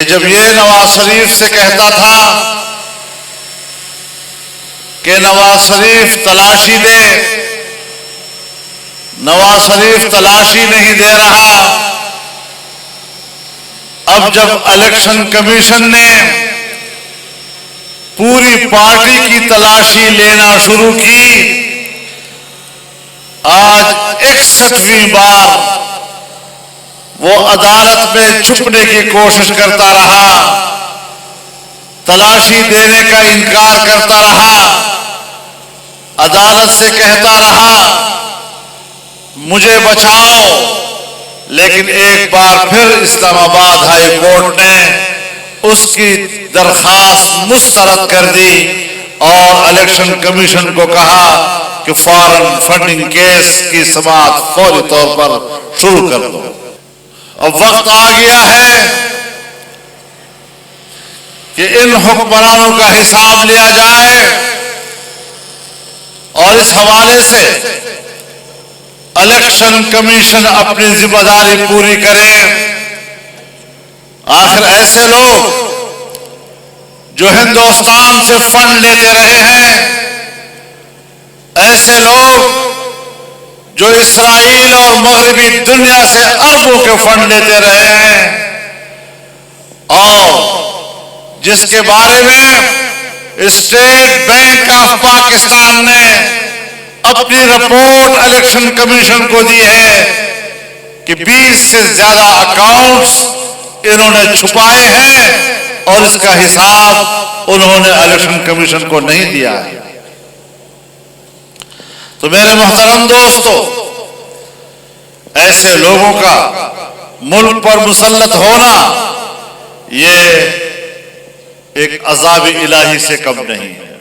जब ये नवाज शरीफ से कहता था कि नवाज शरीफ तलाशी दे, नवाज शरीफ तलाशी नहीं दे रहा। अब जब इलेक्शन कमीशन ने पूरी पार्टी की तलाशी लेना शुरू की, आज 61वीं बार वो अदालत में छुपने की कोशिश करता रहा, तलाशी देने का इनकार करता रहा, अदालत से कहता रहा मुझे बचाओ। लेकिन एक बार फिर इस्लामाबाद हाई कोर्ट ने उसकी दरखास्त मुस्तरद कर दी और इलेक्शन कमीशन को कहा कि फॉरेन फंडिंग केस की समाअत फौरी तौर पर शुरू कर दो। अब वक्त आ गया है कि इन हुक्मरानों का हिसाब लिया जाए और इस हवाले से इलेक्शन कमीशन अपनी जिम्मेदारी पूरी करे। आखिर ऐसे लोग जो हिंदुस्तान से फंड लेते रहे हैं, ऐसे लोग जो इस्राइल और मगरबी दुनिया से अरबों के फंड लेते रहे हैं और जिसके बारे में स्टेट बैंक ऑफ पाकिस्तान ने अपनी रिपोर्ट इलेक्शन कमीशन को दी है कि 20 से ज्यादा अकाउंट्स इन्होंने छुपाए हैं और इसका हिसाब उन्होंने इलेक्शन कमीशन को नहीं दिया है। तो मेरे मोहतरम दोस्तों, ऐसे लोगों का मुल्क पर मुसल्लत होना ये एक अज़ाब इलाही से कम नहीं है।